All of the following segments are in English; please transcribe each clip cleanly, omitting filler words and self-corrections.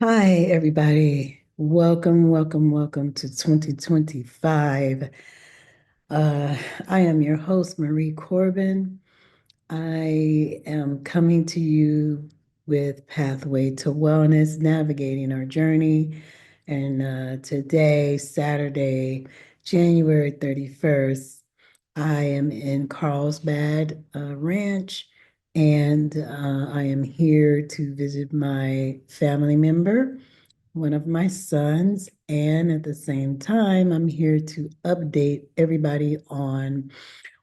Hi, everybody. Welcome to 2025. Uh, I am your host, Marie Corbin. I am coming to you with Pathway to Wellness, navigating our journey. And today, Saturday, January 31st, I am in Carlsbad Ranch, and I am here to visit my family member, one of my sons, and at the same time, I'm here to update everybody on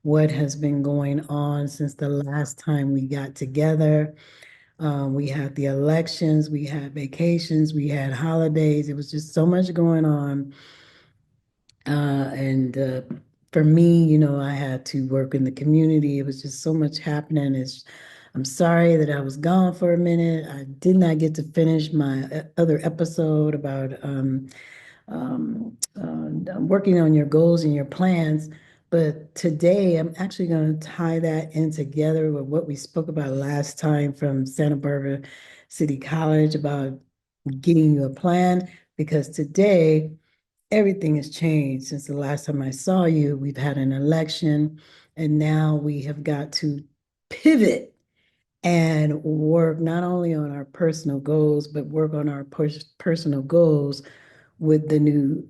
what has been going on since the last time we got together. We had the elections, we had vacations, we had holidays. It was just so much going on. And for me, I had to work in the community. It was just so much happening. I'm sorry that I was gone for a minute. I did not get to finish my other episode about working on your goals and your plans. But today, I'm actually going to tie that in together with what we spoke about last time from Santa Barbara City College about getting you a plan. Because today, everything has changed since the last time I saw you. We've had an election, and now we have got to pivot and work not only on our personal goals, but work on our personal goals with the new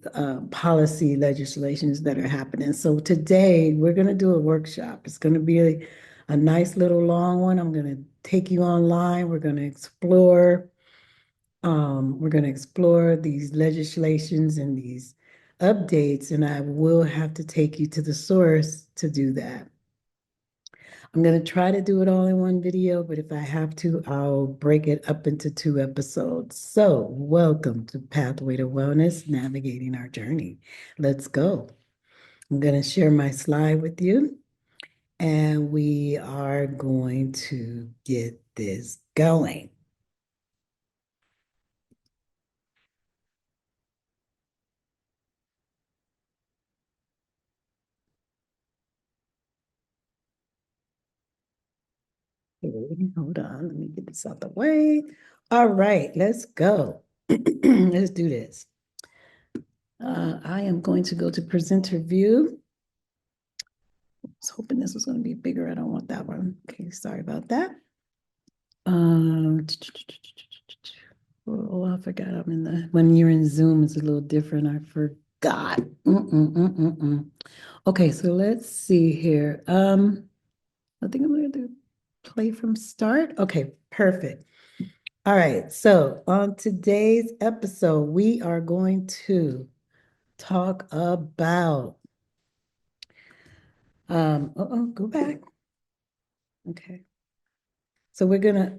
policy legislations that are happening. So today we're going to do a workshop. It's going to be a nice little long one. I'm going to take you online. We're going to explore these legislations and these updates, and I will have to take you to the source to do that. I'm going to try to do it all in one video, but if I have to, I'll break it up into two episodes. So, welcome to Pathway to Wellness, navigating our journey. Let's go. I'm going to share my slide with you, and we are going to get this going. Okay, hold on, let me get this out the way. All right, let's go. Let's do this. I am going to go to presenter view. I was hoping this was going to be bigger. I don't want that one. Okay, sorry about that. Um, oh, I forgot I'm in when you're in Zoom, it's a little different. I forgot. Okay, so let's see here. I think I'm going to do play from start. Okay, perfect. All right, so on today's episode, we are going to talk about, go back. Okay, so we're gonna,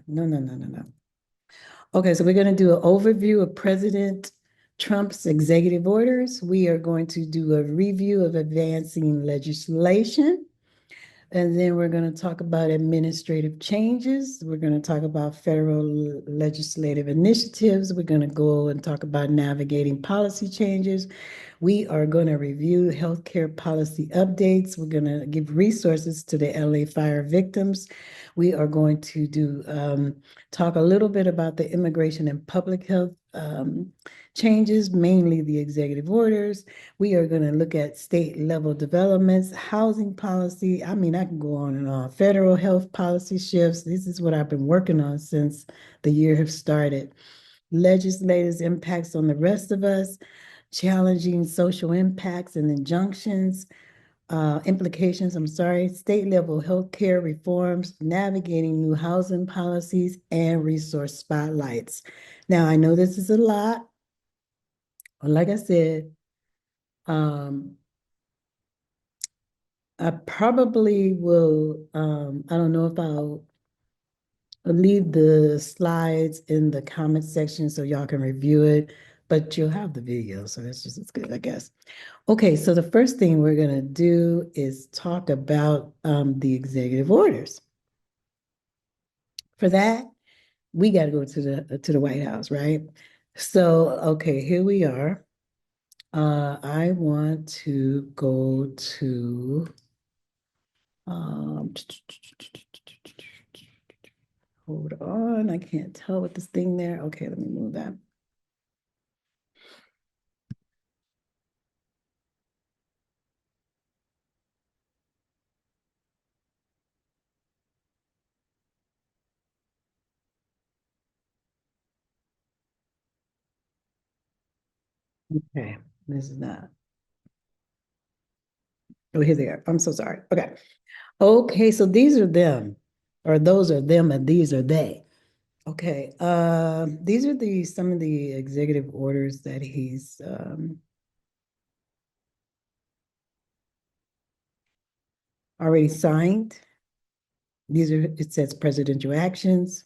no, no, no, no, no. Okay, so we're gonna do an overview of President Trump's executive orders. We are going to do a review of advancing legislation. And then we're going to talk about administrative changes. We're going to talk about federal legislative initiatives. We're going to go and talk about navigating policy changes. We are going to review healthcare policy updates. We're going to give resources to the LA fire victims. We are going to talk a little bit about the immigration and public health changes, mainly the executive orders. We are going to look at state level developments, housing policy. I mean, I can go on and on. Federal health policy shifts. This is what I've been working on since the year have started. Legislators' impacts on the rest of us, challenging social impacts and injunctions, implications, I'm sorry, state level healthcare reforms, navigating new housing policies, and resource spotlights. Now, I know this is a lot. Like I said, um, I probably will, I don't know if I'll leave the slides in the comment section so y'all can review it, but you'll have the video, so that's just as good, I guess. Okay, so the first thing we're gonna do is talk about the executive orders. For that, we got to go to the White House, right? So, okay, here we are. I want to go to um, Hold on, I can't tell with this thing there. Okay, let me move that. Okay, this is not. Oh, here they are. I'm so sorry. Okay. Okay, so these are them, or those are them, and these are they. Okay. These are the some of the executive orders that he's already signed. These are, it says presidential actions.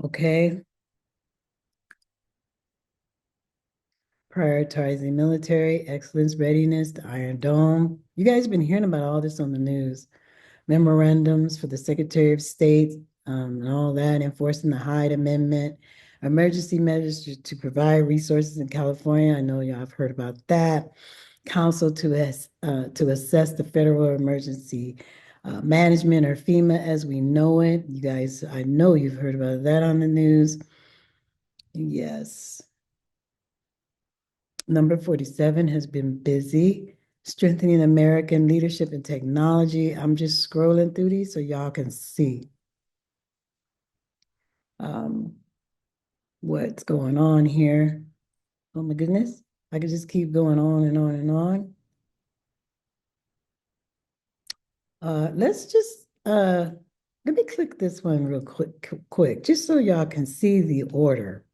Okay. Prioritizing military excellence, readiness, the Iron Dome. You guys have been hearing about all this on the news. Memorandums for the Secretary of State, and all that, enforcing the Hyde Amendment, emergency measures to provide resources in California. I know y'all have heard about that. Council to assess the federal emergency management, or FEMA as we know it. You guys, I know you've heard about that on the news. Yes. Number 47 has been busy. Strengthening American leadership and technology. I'm just scrolling through these so y'all can see um, what's going on here. Oh my goodness. I could just keep going on and on and on. Let's just let me click this one real quick, just so y'all can see the order.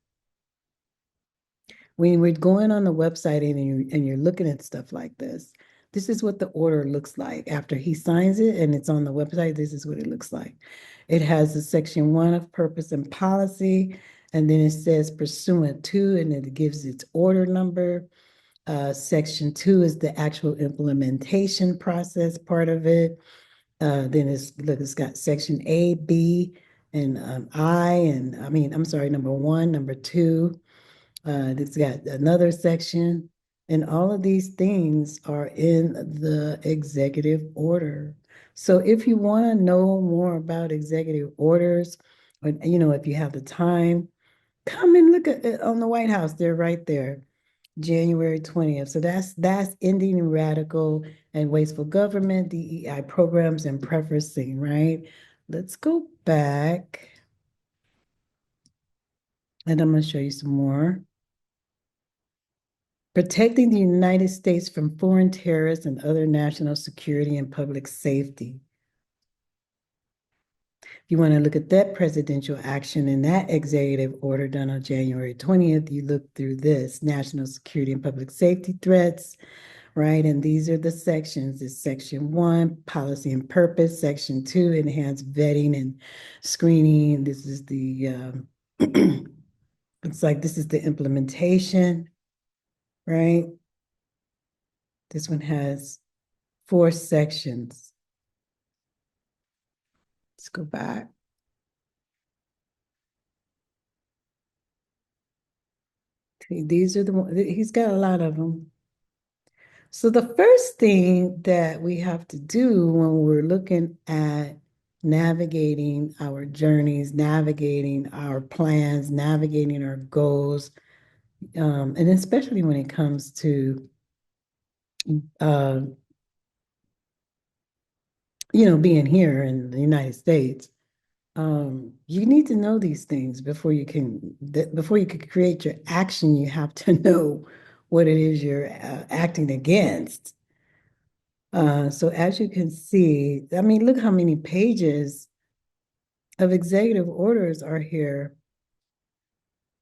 When we're going on the website and you're looking at stuff like this is what the order looks like. After he signs it and it's on the website, this is what it looks like. It has the section 1 of purpose and policy, and then it says pursuant to, and it gives its order number. Section 2 is the actual implementation process part of it. Then it's got section A, B, and I, and I mean, I'm sorry, number 1, number 2. It's got another section, and all of these things are in the executive order. So if you want to know more about executive orders, or, if you have the time, come and look at it on the White House. They're right there, January 20th. So that's ending radical and wasteful government, DEI programs, and preferencing, right? Let's go back, and I'm going to show you some more. Protecting the United States from foreign terrorists and other national security and public safety. If you want to look at that presidential action and that executive order done on January 20th, you look through this, national security and public safety threats, right? And these are the sections. It's section 1, policy and purpose, section 2, enhanced vetting and screening. This is the, it's like this is the implementation, right? This one has 4 sections. Let's go back. These are the ones, he's got a lot of them. So the first thing that we have to do when we're looking at navigating our journeys, navigating our plans, navigating our goals, and especially when it comes to, uh, being here in the United States, you need to know these things before you can create your action. You have to know what it is you're acting against. So as you can see, I mean, look how many pages of executive orders are here.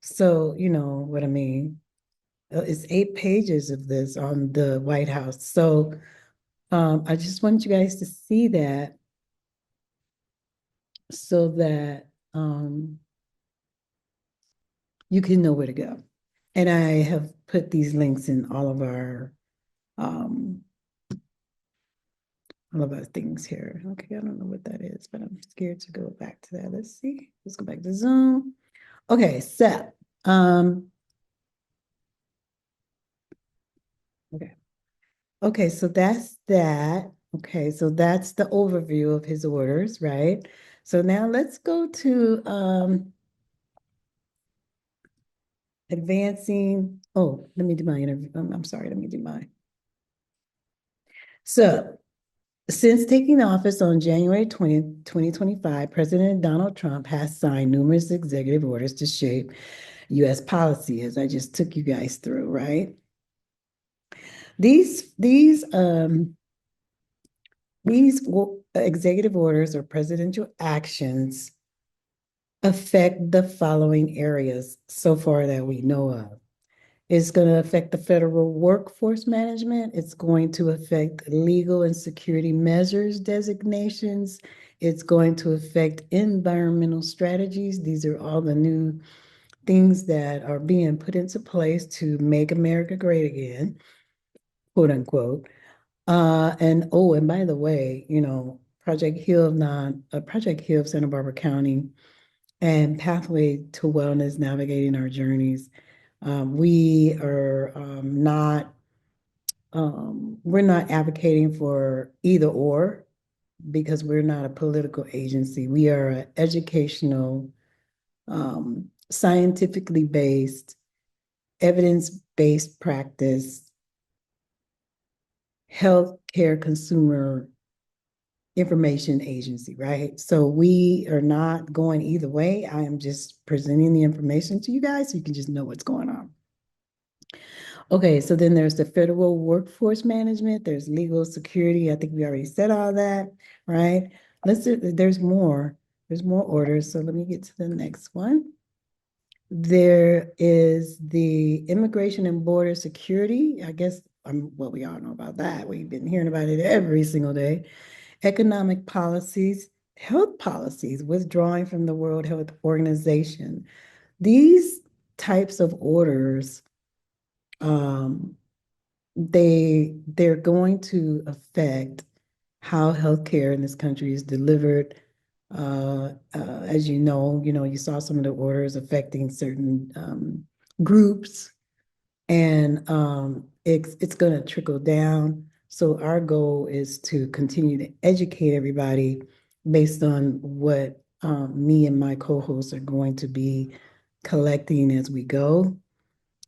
So you know what I mean. It's 8 pages of this on the White House. So I just want you guys to see that, so that you can know where to go. And I have put these links in um, all of our things here. Okay, I don't know what that is, but I'm scared to go back to that. Let's see. Let's go back to Zoom. Okay, so okay. Okay, so that's that. Okay, so that's the overview of his orders, right? So now let's go to advancing. Oh, let me do my interview. I'm sorry, let me do my. So, since taking office on January 20th, 2025, President Donald Trump has signed numerous executive orders to shape U.S. policy, as I just took you guys through, right? These these um these executive orders or presidential actions affect the following areas so far that we know of. It's going to affect the federal workforce management. It's going to affect legal and security measures designations. It's going to affect environmental strategies. These are all the new things that are being put into place to make America great again, quote unquote. And by the way, Project Hill of Santa Barbara County and Pathway to Wellness, Navigating Our Journeys. We are not we're not advocating for either or because we're not a political agency. We are an educational, scientifically based, evidence-based practice, healthcare consumer information agency, right? So we are not going either way. I am just presenting the information to you guys so you can just know what's going on. Okay, so then there's the federal workforce management, there's legal security. I think we already said all that, right? There's more orders. So let me get to the next one. There is the immigration and border security. I guess well, we all know about that. We've been hearing about it every single day. Economic policies, health policies, withdrawing from the World Health Organization. These types of orders, um, they're going to affect how healthcare in this country is delivered. As you saw some of the orders affecting certain groups, and it's going to trickle down. So our goal is to continue to educate everybody based on what me and my co-hosts are going to be collecting as we go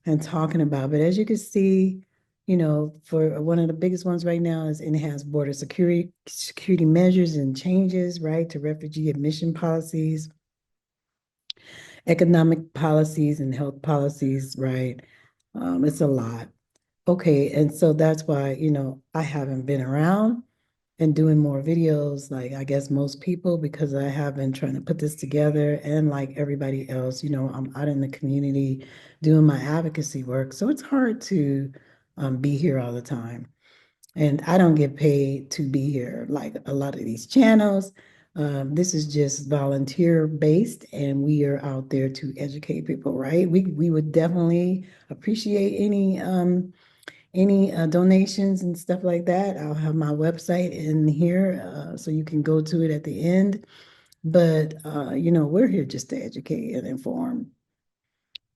and talking about. But as you can see, for one of the biggest ones right now is enhanced border security measures and changes, right, to refugee admission policies, economic policies, and health policies, right? It's a lot. Okay, and so that's why, I haven't been around and doing more videos like I guess most people because I have been trying to put this together and like everybody else, I'm out in the community doing my advocacy work. So it's hard to be here all the time. And I don't get paid to be here like a lot of these channels. This is just volunteer based, and we are out there to educate people, right? We would definitely appreciate any donations and stuff like that. I'll have my website in here so you can go to it at the end. But we're here just to educate and inform.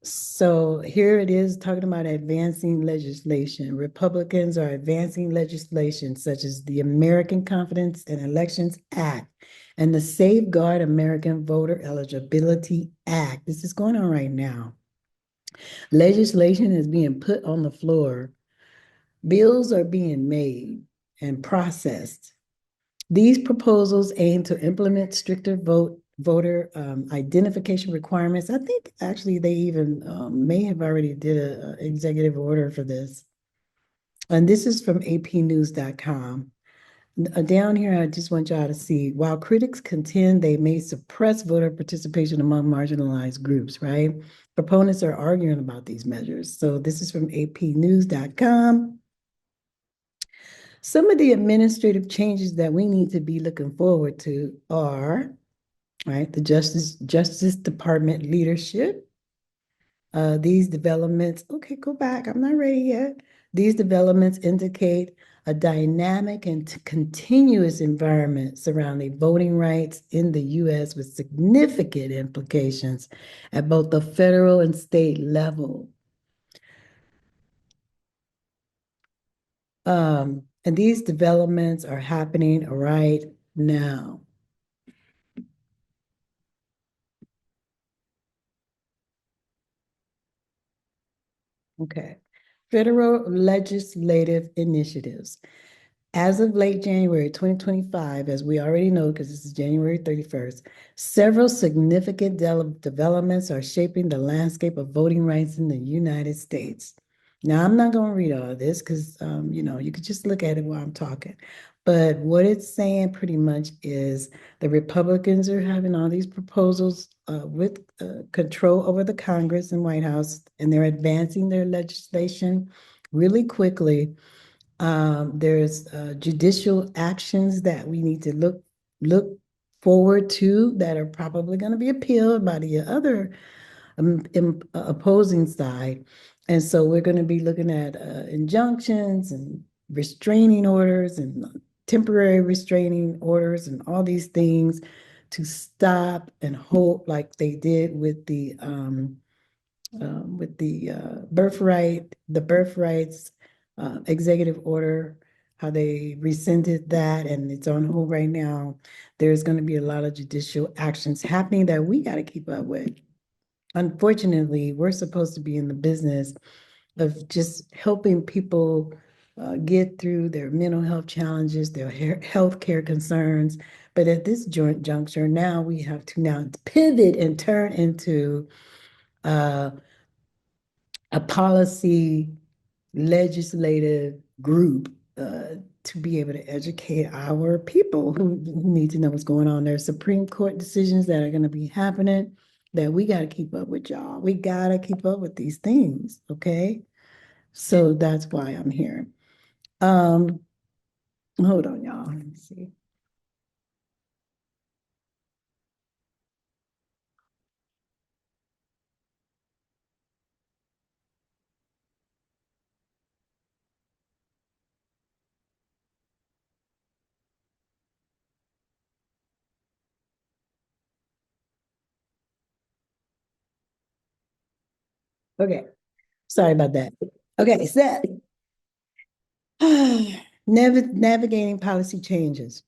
So here it is talking about advancing legislation. Republicans are advancing legislation such as the American Confidence in Elections Act and the Safeguard American Voter Eligibility Act. This is going on right now. Legislation is being put on the floor. Bills are being made and processed. These proposals aim to implement stricter voter identification requirements. I think actually they even may have already did an executive order for this. And this is from apnews.com. Down here, I just want y'all to see, while critics contend they may suppress voter participation among marginalized groups, right? Proponents are arguing about these measures. So this is from apnews.com. Some of the administrative changes that we need to be looking forward to are, right, the Justice Department leadership. These developments, okay, go back, I'm not ready yet. These developments indicate a dynamic and continuous environment surrounding voting rights in the U.S. with significant implications at both the federal and state level. And these developments are happening right now. Okay. Federal legislative initiatives. As of late January 2025, as we already know, because this is January 31st, several significant developments are shaping the landscape of voting rights in the United States. Now, I'm not going to read all of this because, you could just look at it while I'm talking. But what it's saying pretty much is the Republicans are having all these proposals with control over the Congress and White House, and they're advancing their legislation really quickly. There's judicial actions that we need to look forward to that are probably going to be appealed by the other opposing side. And so we're going to be looking at injunctions and restraining orders and temporary restraining orders and all these things to stop and hold, like they did with the birthrights executive order, how they rescinded that and it's on hold right now. There's going to be a lot of judicial actions happening that we got to keep up with. Unfortunately, we're supposed to be in the business of just helping people get through their mental health challenges, their health care concerns. But at this joint juncture, now we have to now pivot and turn into uh, a policy legislative group to be able to educate our people who need to know what's going on. There's Supreme Court decisions that are going to be happening that we got to keep up with, y'all. We got to keep up with these things, okay? So that's why I'm here. Um, Hold on, y'all. Let me see. Okay, sorry about that. Okay, so navigating policy changes.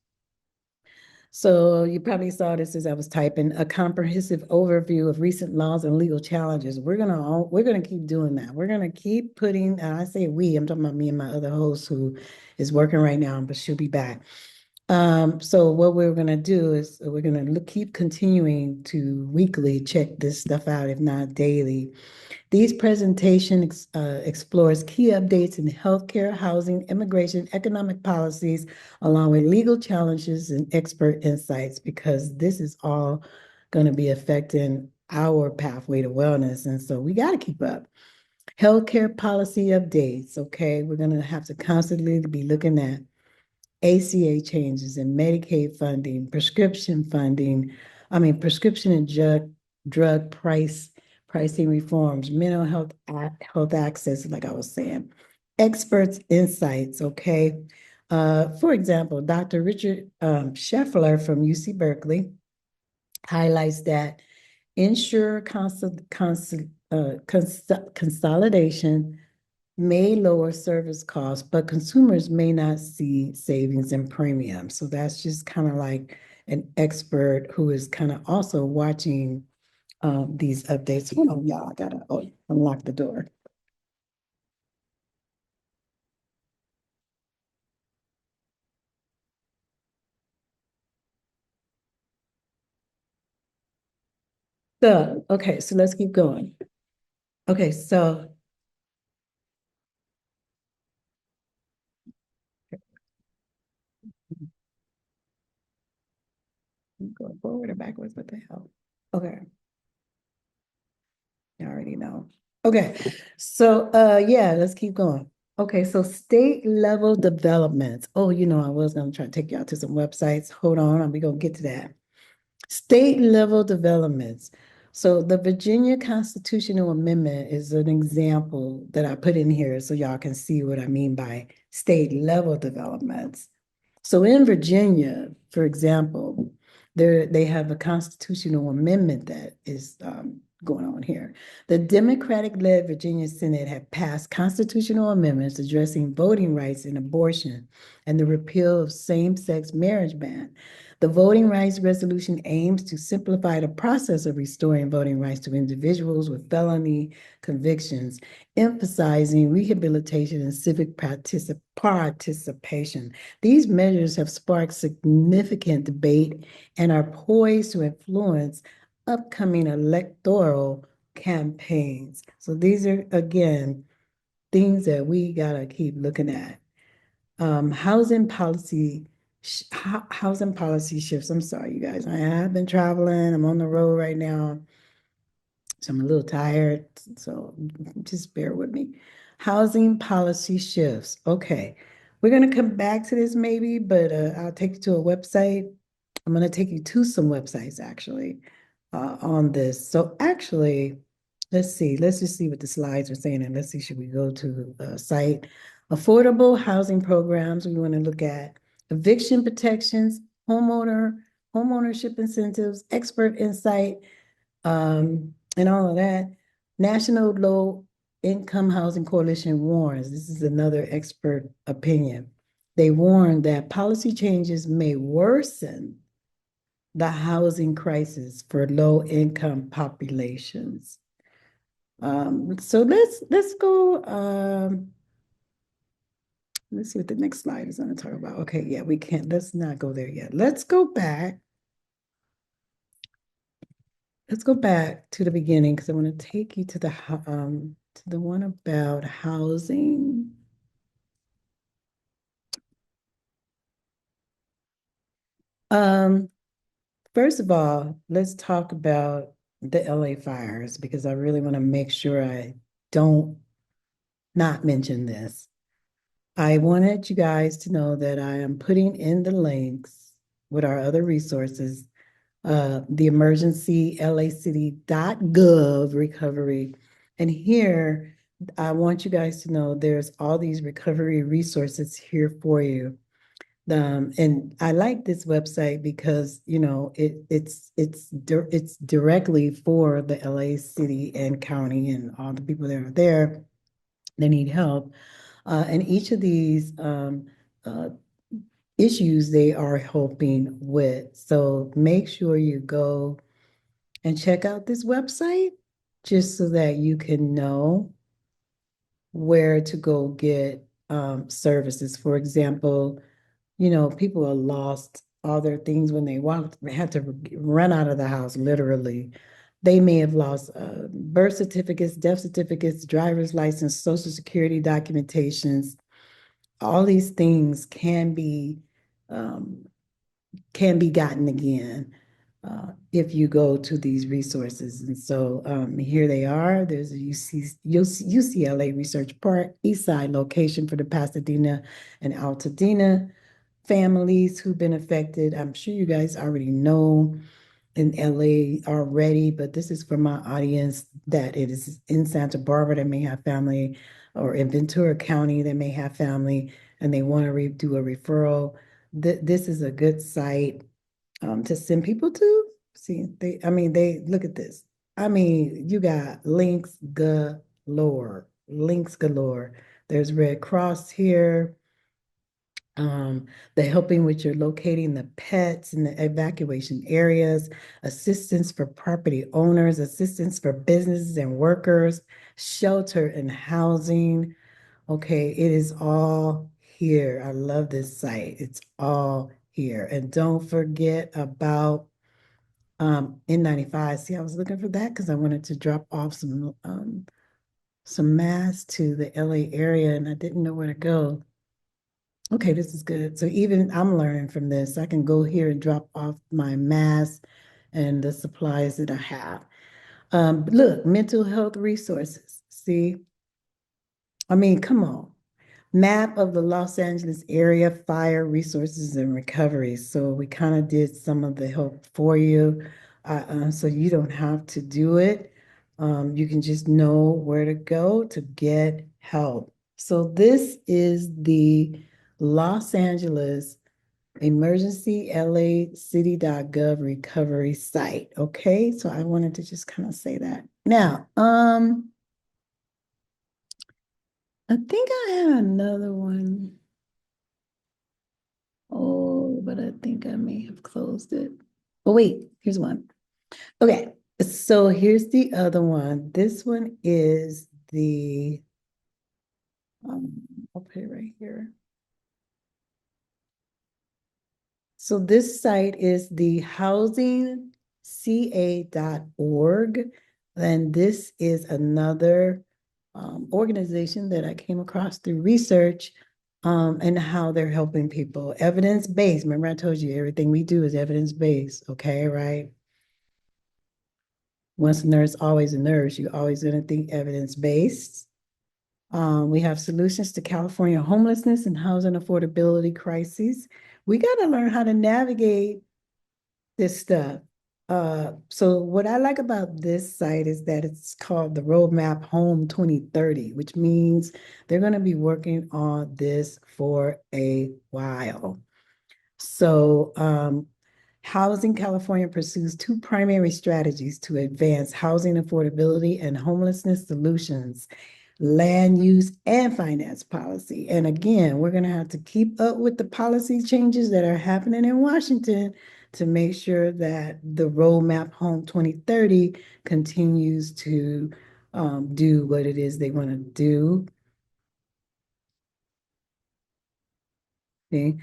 So you probably saw this as I was typing a comprehensive overview of recent laws and legal challenges. We're gonna keep doing that. We're gonna keep putting, and I say we, I'm talking about me and my other host who is working right now, but she'll be back. So what we're gonna do is we're gonna keep continuing to weekly check this stuff out, if not daily. These presentations explores key updates in healthcare, housing, immigration, economic policies, along with legal challenges and expert insights, because this is all going to be affecting our pathway to wellness. And so we got to keep up. Healthcare policy updates. Okay, we're going to have to constantly be looking at ACA changes and Medicaid funding, prescription and drug pricing reforms, mental health access, like I was saying, experts' insights. Okay, for example, Dr. Richard Scheffler from UC Berkeley highlights that insurer consolidation may lower service costs, but consumers may not see savings in premiums. So that's just kind of like an expert who is kind of also watching these updates. Hold on, y'all, I gotta unlock the door. So, okay, so let's keep going. Okay, so go forward or backwards, what the hell? Okay, you already know. Okay, so yeah, let's keep going. Okay, so state level developments. Oh, I was gonna try to take y'all to some websites. Hold on, we gonna get to that. State level developments. So the Virginia Constitutional Amendment is an example that I put in here so y'all can see what I mean by state level developments. So in Virginia, for example, they have a constitutional amendment that is going on here. The Democratic-led Virginia Senate had passed constitutional amendments addressing voting rights and abortion and the repeal of same-sex marriage ban. The voting rights resolution aims to simplify the process of restoring voting rights to individuals with felony convictions, emphasizing rehabilitation and civic participation. These measures have sparked significant debate and are poised to influence upcoming electoral campaigns. So these are, again, things that we gotta keep looking at. Housing policy shifts. I'm sorry, you guys. I have been traveling. I'm on the road right now. So I'm a little tired. So just bear with me. Housing policy shifts. Okay. We're going to come back to this maybe, but I'll take you to a website. I'm going to take you to some websites actually on this. So actually, let's see. Let's just see what the slides are saying, and let's see, should we go to the site? Affordable housing programs. We want to look at eviction protections, homeownership incentives, expert insight, and all of that. National Low Income Housing Coalition warns, this is another expert opinion. They warn that policy changes may worsen the housing crisis for low income populations. So let's go. Let's see what the next slide is going to talk about. Okay, yeah, we can't. Let's not go there yet. Let's go back. Let's go back to the beginning because I want to take you to the one about housing. First of all, let's talk about the LA fires because I really want to make sure I don't not mention this. I wanted you guys to know that I am putting in the links with our other resources, the emergency lacity.gov recovery. And here, I want you guys to know there's all these recovery resources here for you. And I like this website because it's directly for the LA city and county and all the people that are there that need help. And each of these uh, issues they are helping with. So make sure you go and check out this website just so that you can know where to go get services. For example, people are lost all their things when they had to run out of the house, literally. They may have lost birth certificates, death certificates, driver's license, social security documentations. All these things um, can be gotten again if you go to these resources. And so here they are. There's a UCLA Research Park, East Side location for the Pasadena and Altadena families who've been affected. I'm sure you guys already know in LA already, but this is for my audience that it is in Santa Barbara that may have family, or in Ventura County that may have family, and they want to do a referral. This is a good site to send people to. See, they look at this. I mean, you got links galore. There's Red Cross here. The helping with your locating the pets in the evacuation areas, assistance for property owners, assistance for businesses and workers, shelter and housing. Okay, it is all here. I love this site. It's all here. And don't forget about N95. See, I was looking for that because I wanted to drop off some masks to the LA area and I didn't know where to go. Okay, this is good. So even I'm learning from this. I can go here and drop off my mask and the supplies that I have. Look, mental health resources. See, I mean, come on. Map of the Los Angeles area fire resources and recovery. So we kind of did some of the help for you. So you don't have to do it. You can just know where to go to get help. So this is the Los Angeles emergency LA city.gov recovery site. Okay, so I wanted to just kind of say that. Now, I think I had another one. Oh, but I think I may have closed it. Oh, wait, here's one. Okay, so here's the other one. This one is the, I'll put it right here. So this site is the housingca.org. And this is another organization that I came across through research and how they're helping people. Evidence-based. Remember, I told you everything we do is evidence-based. Okay, right? Once a nurse, always a nurse. You're always going to think evidence-based. We have solutions to California homelessness and housing affordability crises. We got to learn how to navigate this stuff. So what I like about this site is that it's called the Roadmap Home 2030, which means they're going to be working on this for a while. So Housing California pursues two primary strategies to advance housing affordability and homelessness solutions: land use and finance policy. And again, we're going to have to keep up with the policy changes that are happening in Washington to make sure that the Roadmap Home 2030 continues to do what it is they want to do. Okay.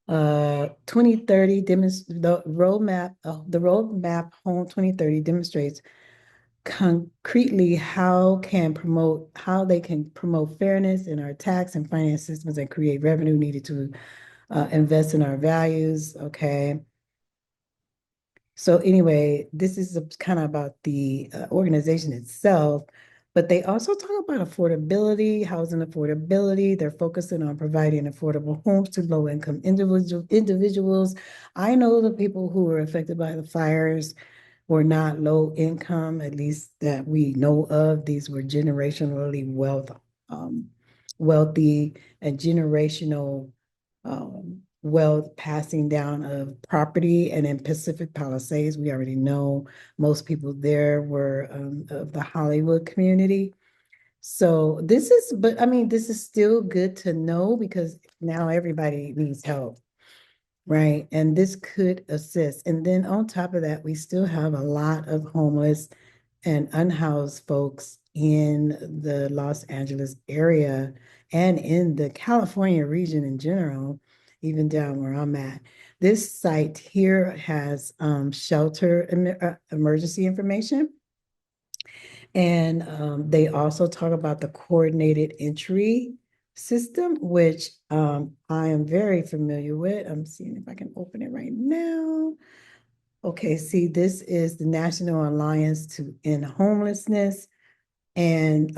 2030 the roadmap Home 2030 demonstrates concretely how they can promote fairness in our tax and finance systems and create revenue needed to invest in our values. Okay. So anyway, this is kind of about the organization itself, but they also talk about affordability, housing affordability. They're focusing on providing affordable homes to low-income individuals. I know the people who were affected by the fires were not low income, at least that we know of. These were generationally wealthy and generational wealth passing down of property. And in Pacific Palisades, we already know most people there were of the Hollywood community. So but I mean, this is still good to know because now everybody needs help, right? And this could assist. And then on top of that, we still have a lot of homeless and unhoused folks in the Los Angeles area and in the California region in general, even down where I'm at. This site here has shelter emergency information. And they also talk about the coordinated entry system, which I am very familiar with. I'm seeing if I can open it right now. Okay, see, this is the National Alliance to End Homelessness, and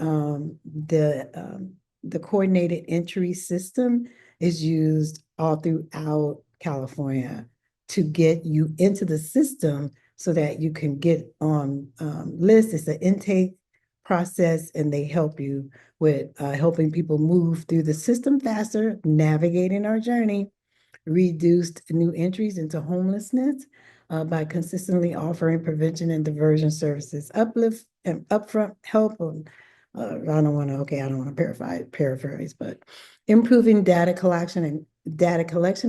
the coordinated entry system is used all throughout California to get you into the system so that you can get on lists. It's an intake process, and they help you with helping people move through the system faster, navigating our journey, reduced new entries into homelessness by consistently offering prevention and diversion services, uplift and upfront help. I don't want to paraphrase, but improving data collection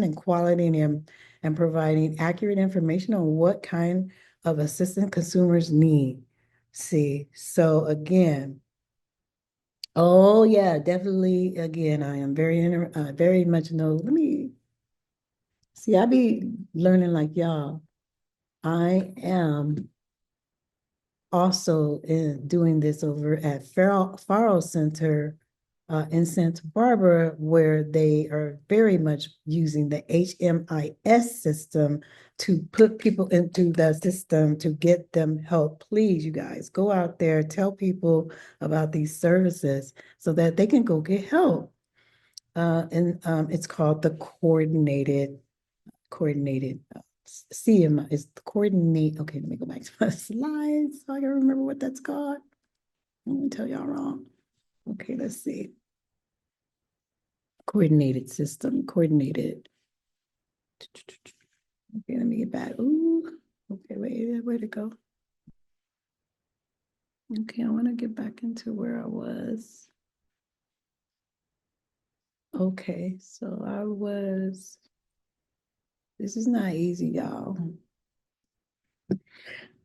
and quality and providing accurate information on what kind of assistance consumers need. See, so again, oh yeah, definitely. Again, I am very much know. Let me see. I be learning like y'all. I am also doing this over at Faro Center in Santa Barbara, where they are very much using the HMIS system to put people into the system to get them help. Please, you guys, go out there, tell people about these services so that they can go get help. And it's called the coordinated CM is the coordinate. Okay, let me go back to my slides so I can remember what that's called. I'm gonna tell y'all wrong. Okay, let's see. Coordinated system, coordinated. Okay, let me get back. Ooh, okay, wait, where'd it go? Okay, I want to get back into where I was. Okay, so this is not easy, y'all.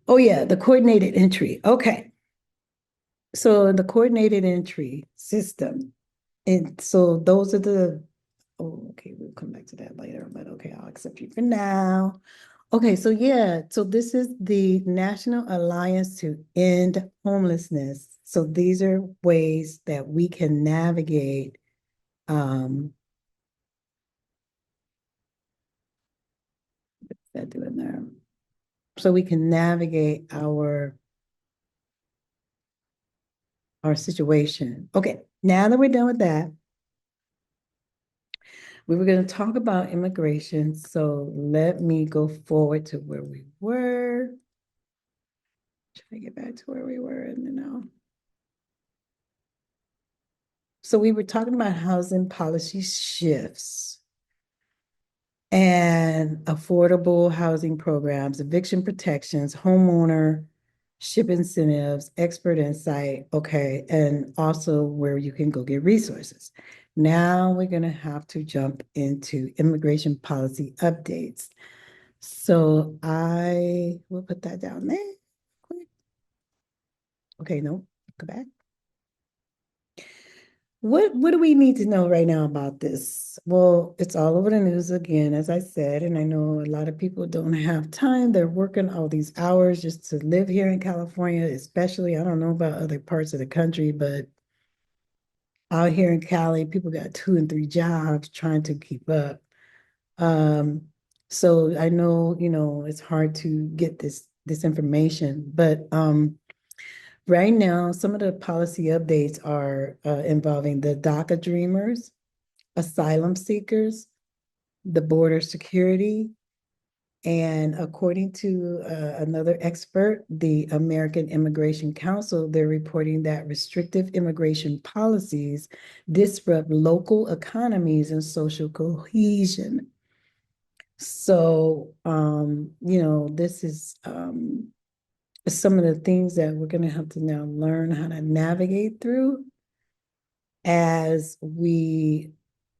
Oh yeah, the coordinated entry. Okay. So the coordinated entry system. And so those are okay, we'll come back to that later, but okay, I'll accept you for now. Okay, so yeah, so this is the National Alliance to End Homelessness. So these are ways that we can navigate what's that doing there? So we can navigate our situation. Okay, now that we're done with that, we were going to talk about immigration. So let me go forward to where we were. Try to get back to where we were and then so we were talking about housing policy shifts and affordable housing programs, eviction protections, homeowner ship incentives, expert insight, okay, and also where you can go get resources. Now we're going to have to jump into immigration policy updates. So I will put that down there. Okay, no, go back. What do we need to know right now about this? Well, it's all over the news again, as I said, and I know a lot of people don't have time. They're working all these hours just to live here in California, especially. I don't know about other parts of the country, but out here in Cali, people got 2 and 3 jobs trying to keep up. Um, so I know, it's hard to get this information, but right now, some of the policy updates are involving the DACA dreamers, asylum seekers, the border security, and according to another expert, the American Immigration Council, they're reporting that restrictive immigration policies disrupt local economies and social cohesion. So, this is some of the things that we're going to have to now learn how to navigate through as we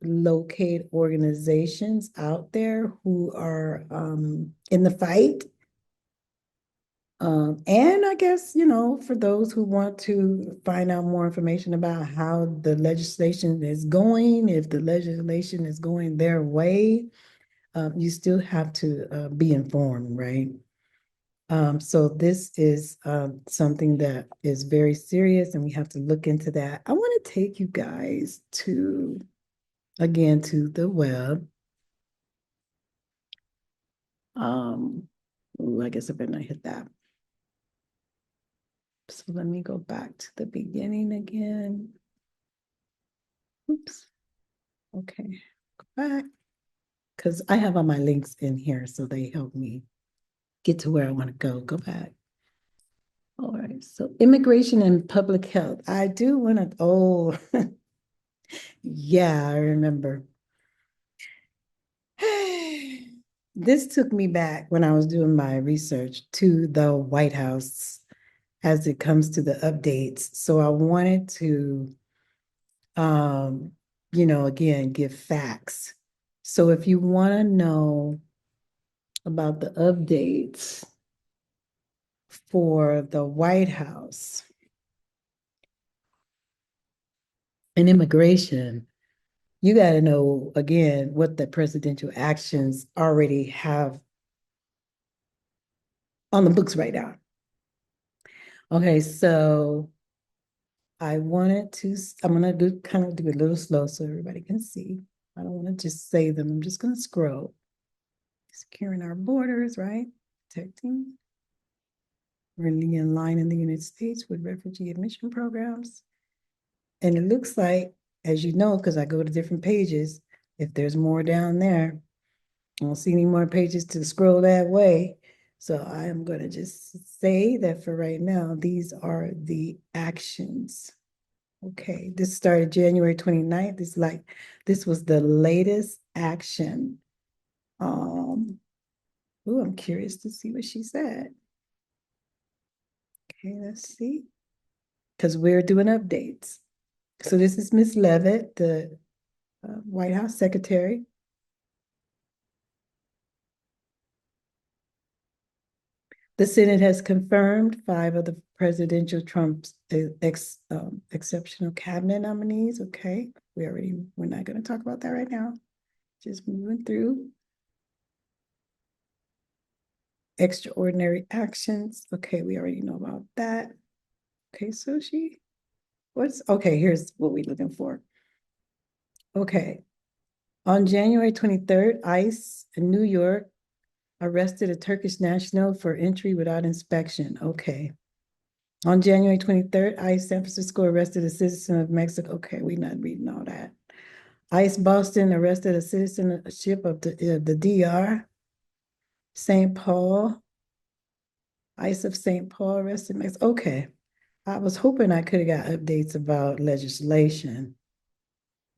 locate organizations out there who are in the fight. And I guess, for those who want to find out more information about how the legislation is going, if the legislation is going their way, you still have to be informed, right? So this is something that is very serious and we have to look into that. I want to take you guys again to the web. I guess I better not hit that. So let me go back to the beginning again. Oops. Okay, go back. Because I have all my links in here, so they help me get to where I want to go. Go back. All right, so immigration and public health. I do want to, yeah, I remember. This took me back when I was doing my research to the White House as it comes to the updates. So I wanted to, again, give facts. So if you want to know about the updates for the White House and immigration, you got to know, again, what the presidential actions already have on the books right now. Okay, so I'm going to kind of do a little slow so everybody can see. I don't want to just say them. I'm just going to scroll. Securing our borders, right? Protecting. Really in line in the United States with refugee admission programs. And it looks like, as you know, because I go to different pages, if there's more down there, I don't see any more pages to scroll that way. So I am going to just say that for right now, these are the actions. Okay, this started January 29th. This was the latest action Oh, I'm curious to see what she said. Okay, let's see. Because we're doing updates. So this is Miss Levitt, the White House Secretary. The Senate has confirmed 5 of the presidential Trump's exceptional cabinet nominees. Okay, we're not going to talk about that right now. Just moving through. Extraordinary actions. Okay, we already know about that. Okay, so okay, here's what we're looking for. Okay, on January 23rd, ICE in New York arrested a Turkish national for entry without inspection. Okay. On January 23rd, ICE San Francisco arrested a citizen of Mexico. Okay, we're not reading all that. ICE Boston arrested a citizenship of the DR. St. Paul, ICE of St. Paul arrested Mexico. Okay. I was hoping I could have got updates about legislation,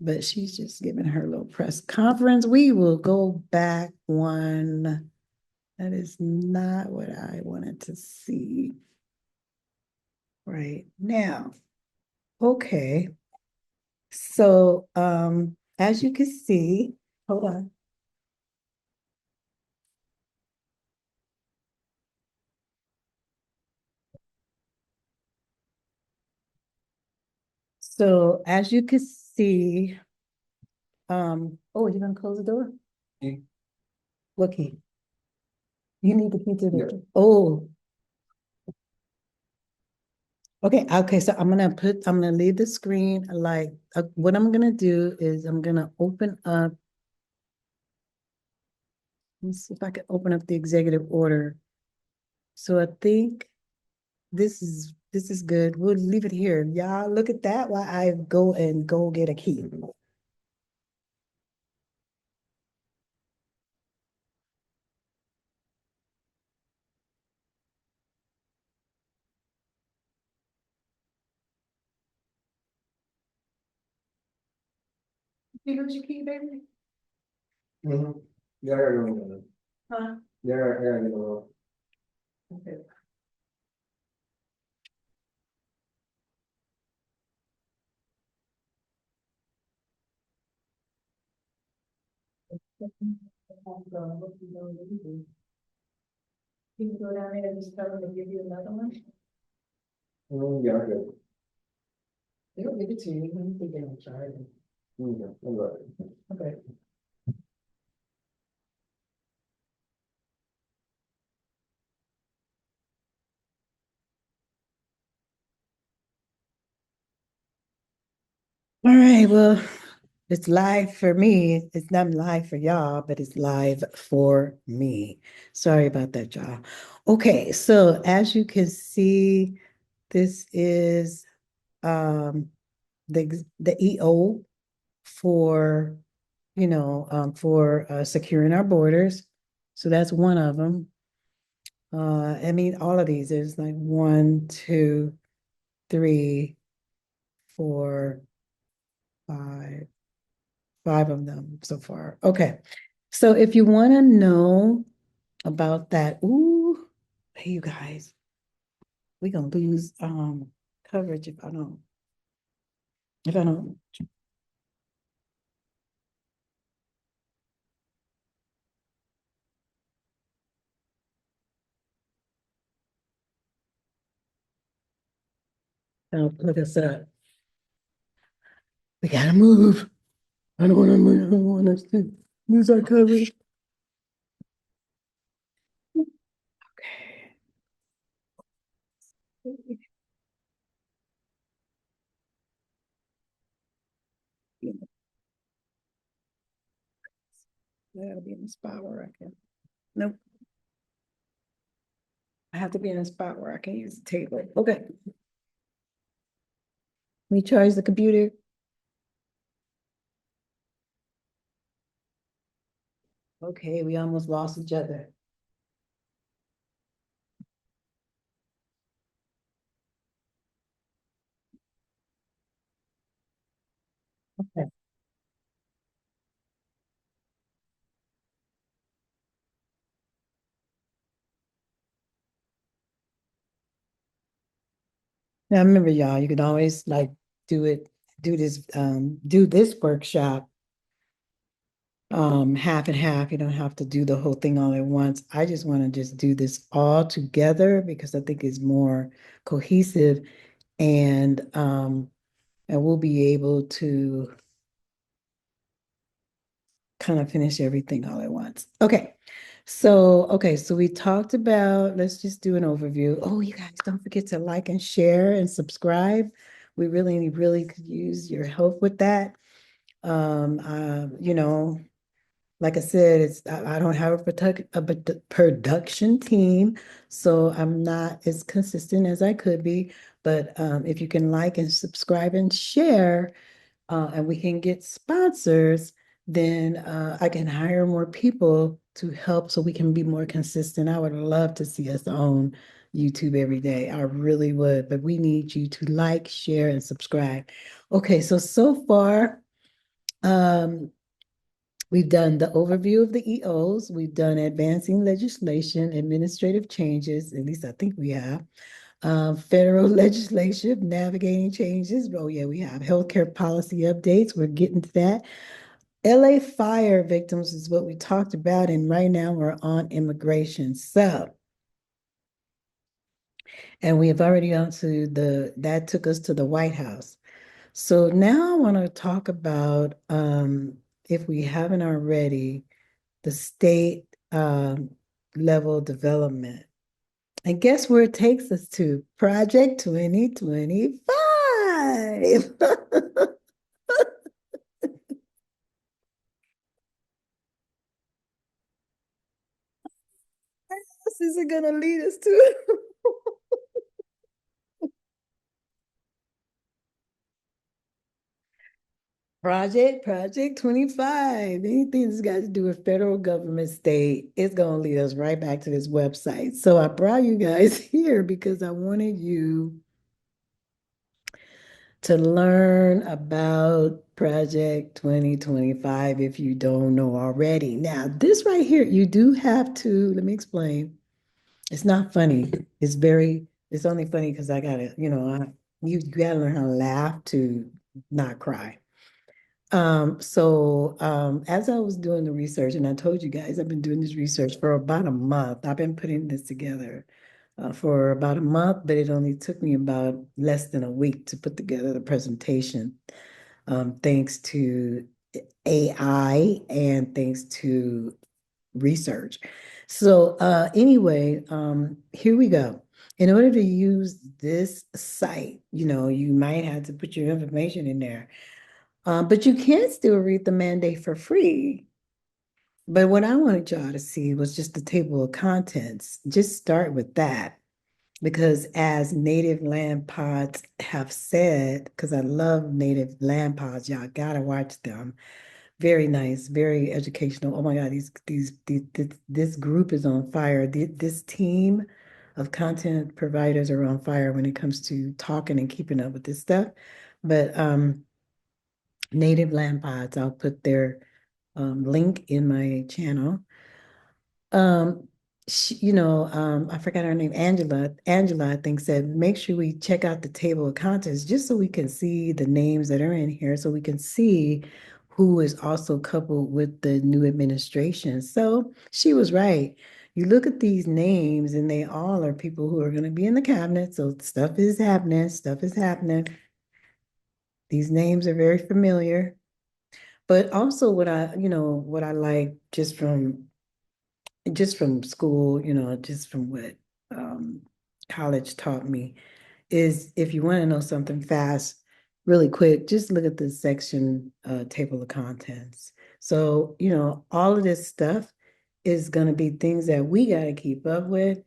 but she's just giving her little press conference. We will go back one. That is not what I wanted to see right now. Okay. So as you can see, hold on. So as you can see, oh, you're gonna close the door? Key. What key? You need the key to the door. Oh, okay, so I'm gonna leave the screen like, what I'm gonna do is I'm gonna open up, let me see if I can open up the executive order. So I think this is good. We'll leave it here. Y'all look at that while I go get a key. You lose your key, baby? Mm-hmm. Yeah, I don't. Huh? Yeah, you know. Okay. You can go down there and just tell them to give you another one. Yeah, okay. They'll give it to you. You can get on charge. Okay. All right, well, it's live for me. It's not live for y'all, but it's live for me. Sorry about that, y'all. Okay, so as you can see, this is the EO for securing our borders. So that's one of them. I mean, all of these, there's like 1, 2, 3, 4, 5, 5 of them so far. Okay. So if you want to know about that, ooh, hey, you guys, we're gonna lose coverage if I don't look us up. We gotta move. I don't want to move. I don't want us to lose our coverage. Okay. I gotta be in a spot where I can. Nope. I have to be in a spot where I can use the table. Okay. We charge the computer. Okay, we almost lost each other. Okay. Now remember, y'all, you can always like do it, do this workshop half and half. You don't have to do the whole thing all at once. I just want to just do this all together because I think it's more cohesive and we'll be able to kind of finish everything all at once. Okay, so we talked about, let's just do an overview. Oh, you guys don't forget to like and share and subscribe. We really, really could use your help with that. You know, like I said, I don't have a production team, so I'm not as consistent as I could be. But if you can like and subscribe and share, and we can get sponsors, then I can hire more people to help so we can be more consistent. I would love to see us on YouTube every day. I really would, but we need you to like, share, and subscribe. Okay, so far, um, we've done the overview of the EOs, we've done advancing legislation, administrative changes, at least I think we have. Federal legislation, navigating changes. Oh, yeah, we have healthcare policy updates. We're getting to that. LA fire victims is what we talked about, and right now we're on immigration. And we have already gone to that took us to the White House. So now I want to talk about, if we haven't already, the state level development. And guess where it takes us to? Project 2025. This isn't going to lead us to Project 25. Anything that's got to do with federal government, state, it's going to lead us right back to this website. So I brought you guys here because I wanted you to learn about Project 2025 if you don't know already. Now, this right here, you do have to, let me explain. It's not funny. It's only funny because I gotta, you gotta learn how to laugh to not cry. As I was doing the research, and I told you guys I've been doing this research for about a month. I've been putting this together for about a month, but it only took me about less than a week to put together the presentation, thanks to AI and thanks to research. Anyway, here we go. In order to use this site, you might have to put your information in there. But you can still read the mandate for free. But what I wanted y'all to see was just the table of contents. Just start with that. Because as native land pods have said, because I love native land pods, y'all gotta watch them. Very nice, very educational. Oh my God, this group is on fire. This team of content providers are on fire when it comes to talking and keeping up with this stuff. But Native Land Pods, I'll put their link in my channel. Um, I forgot her name, Angela. Angela, I think, said, make sure we check out the table of contents just so we can see the names that are in here, so we can see who is also coupled with the new administration. So she was right. You look at these names, and they all are people who are going to be in the cabinet. So stuff is happening. Stuff is happening. These names are very familiar. But also what I like just from school, just from what um, college taught me, is if you want to know something fast, really quick, just look at the section table of contents. So, all of this stuff is going to be things that we got to keep up with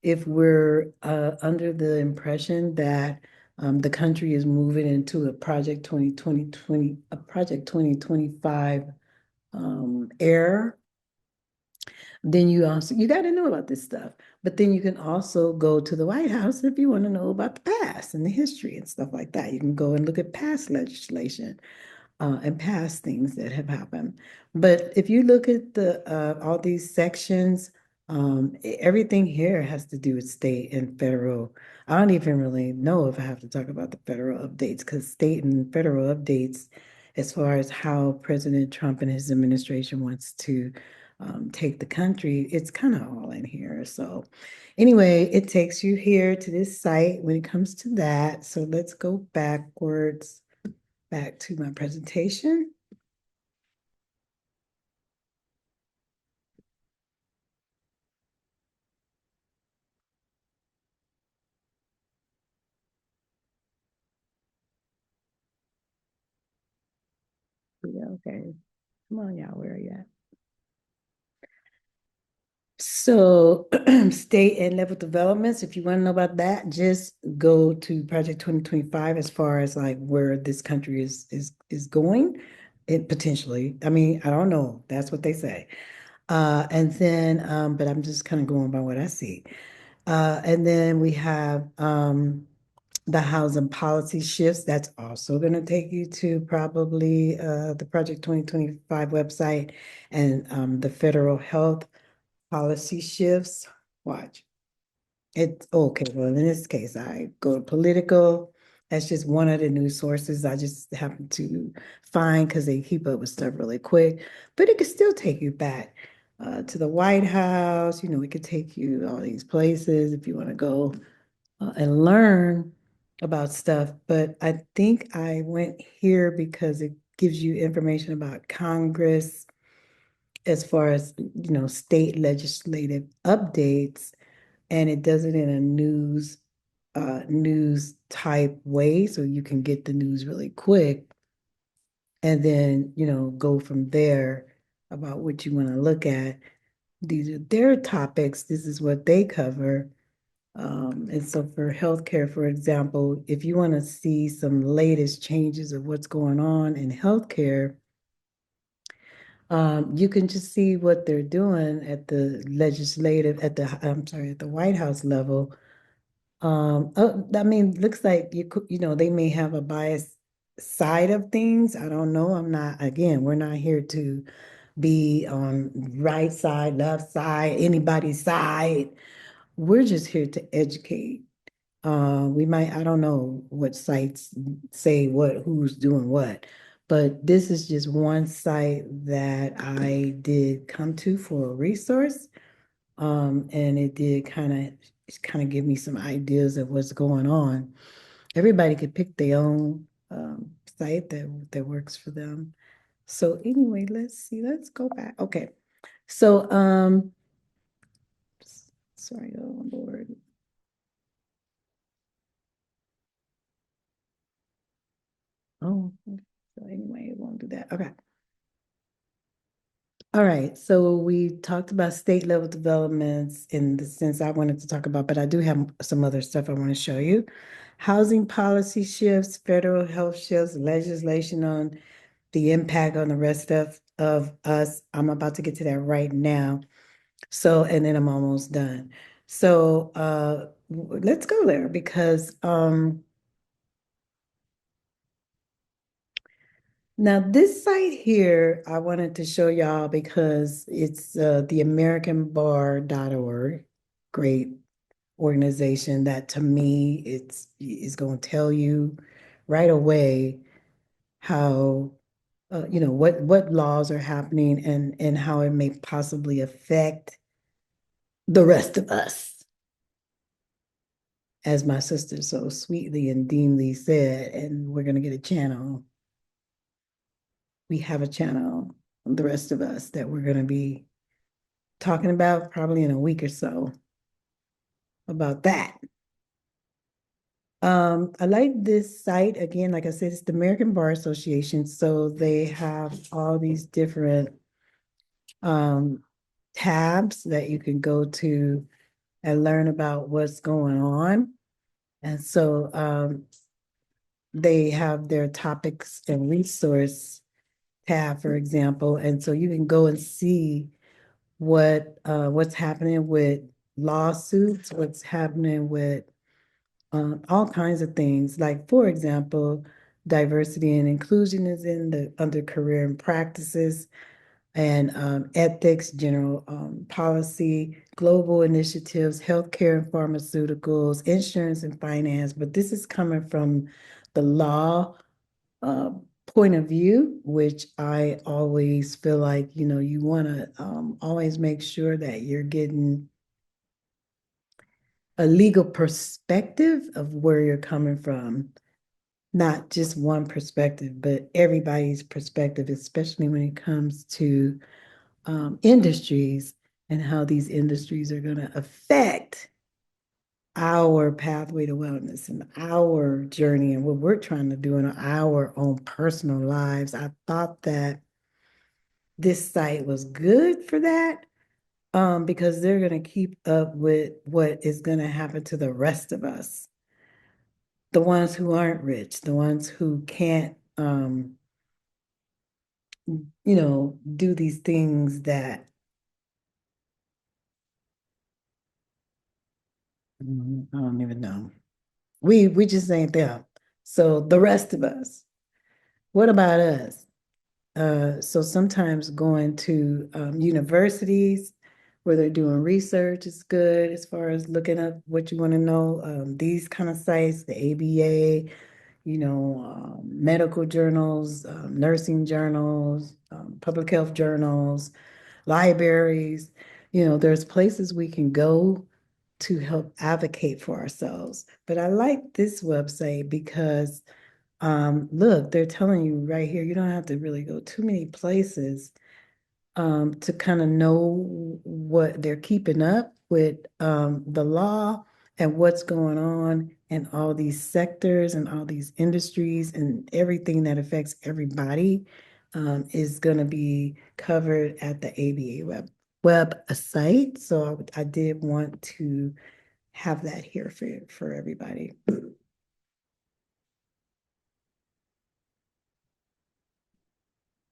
if we're under the impression that the country is moving into a Project 2025 era. Then you got to know about this stuff. But then you can also go to the White House if you want to know about the past and the history and stuff like that. You can go and look at past legislation and past things that have happened. But if you look at the all these sections, Everything here has to do with state and federal. I don't even really know if I have to talk about the federal updates because state and federal updates, as far as how President Trump and his administration wants to take the country, it's kind of all in here. So anyway, it takes you here to this site when it comes to that. So let's go backwards, back to my presentation. Yeah, okay. Come on, y'all, where are you at? So state and level developments, if you want to know about that, just go to Project 2025 as far as like where this country is going. It potentially, I mean, I don't know. That's what they say. And then but I'm just kind of going by what I see. And then we have the housing policy shifts. That's also going to take you to probably the Project 2025 website and the federal health policy shifts. Watch. It's okay. Well, in this case, I go to political. That's just one of the news sources I just happen to find because they keep up with stuff really quick. But it could still take you back to the White House. You know, it could take you all these places if you want to go and learn about stuff. But I think I went here because it gives you information about Congress as far as, you know, state legislative updates, and it does it in a news type way so you can get the news really quick and then, you know, go from there about what you want to look at. These are their topics. This is what they cover. And so for healthcare, for example, if you want to see some latest changes of what's going on in healthcare, you can just see what they're doing at the legislative, at the, I'm sorry, at the White House level. I mean, looks like you know, they may have a biased side of things. I don't know. I'm not, again, we're not here to be on right side, left side, anybody's side. We're just here to educate. We might, I don't know what sites say what, who's doing what, but this is just one site that I did come to for a resource. And it did kind of give me some ideas of what's going on. Everybody could pick their own site that works for them. So anyway, let's see, let's go back. Okay. So sorry, oh Lord. Oh, so anyway, it won't do that. Okay. All right, so we talked about state level developments in the sense I wanted to talk about, but I do have some other stuff I want to show you. Housing policy shifts, federal health shifts, legislation on the impact on the rest of us. I'm about to get to that right now. So, and then I'm almost done. So let's go there because now this site here, I wanted to show y'all because it's the AmericanBar.org. Great organization that to me it's is going to tell you right away how you know what laws are happening and how it may possibly affect the rest of us, as my sister so sweetly and deemly said. And we're going to get a channel. We have a channel, the rest of us, that we're going to be talking about probably in a week or so about that. I like this site again, like I said, it's the American Bar Association. So they have all these different um tabs that you can go to and learn about what's going on. And so they have their topics and resource tab, for example. And so you can go and see what's happening with lawsuits, what's happening with all kinds of things. Like, for example, diversity and inclusion is in the under career and practices. and ethics, general policy, global initiatives, healthcare and pharmaceuticals, insurance and finance. But this is coming from the law uh, point of view, which I always feel like, you want to always make sure that you're getting a legal perspective of where you're coming from, not just one perspective, but everybody's perspective, especially when it comes to industries and how these industries are going to affect our pathway to wellness and our journey and what we're trying to do in our own personal lives. I thought that this site was good for that because they're going to keep up with what is going to happen to the rest of us, the ones who aren't rich, the ones who can't, do these things that I don't even know. We just ain't them. So the rest of us, what about us? So sometimes going to universities where they're doing research is good as far as looking up what you want to know. These kind of sites, the ABA, medical journals, nursing journals, public health journals, libraries. There's places we can go to help advocate for ourselves. But I like this website because look, they're telling you right here, you don't have to really go too many places to kind of know what they're keeping up with the law and what's going on in all these sectors and all these industries and everything that affects everybody is going to be covered at the ABA web site. So I did want to have that here for everybody.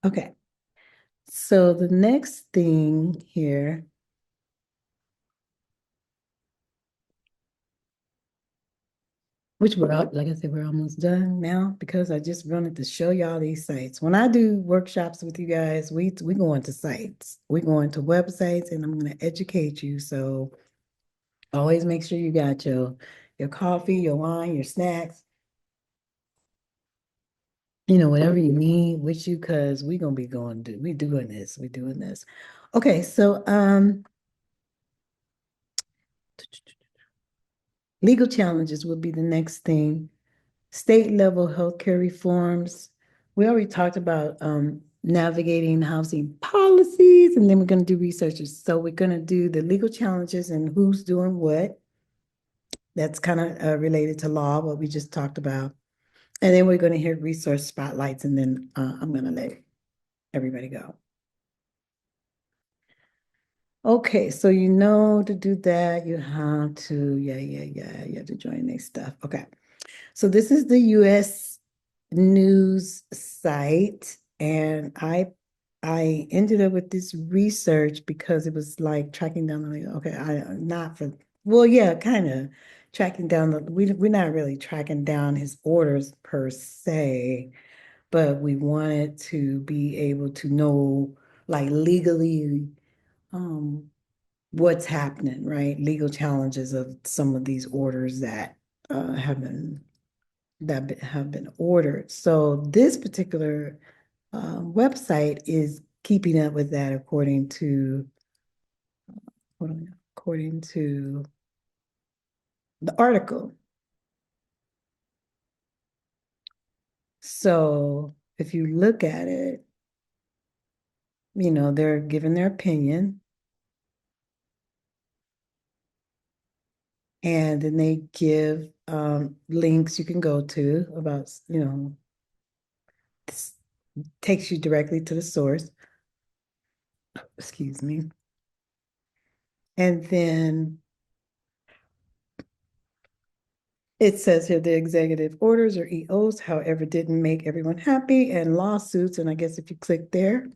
Okay. So the next thing here, which like I said, we're almost done now because I just wanted to show y'all these sites. When I do workshops with you guys, we go into sites, we go into websites, and I'm going to educate you. So always make sure you got your coffee, your wine, your snacks, whatever you need with you, because we're gonna be we doing this, we doing this. Okay, so legal challenges will be the next thing. State level healthcare reforms. We already talked about navigating housing policies, and then we're going to do researches. So we're going to do the legal challenges and who's doing what. That's kind of related to law, what we just talked about. And then we're going to hear resource spotlights, and then I'm going to let everybody go. Okay, so to do that, you have to, you have to join this stuff. Okay. So this is the US news site, and I ended up with this research because it was like tracking down the okay, I not for well, yeah, kind of tracking down we're not really tracking down his orders per se, but we wanted to be able to know like legally um what's happening, right? Legal challenges of some of these orders that have been ordered. So this particular website is keeping up with that according to the article. So if you look at it, they're giving their opinion, and then they give links you can go to about, takes you directly to the source. Excuse me. And then it says here the executive orders or EOs, however, didn't make everyone happy, and lawsuits. And I guess if you click there,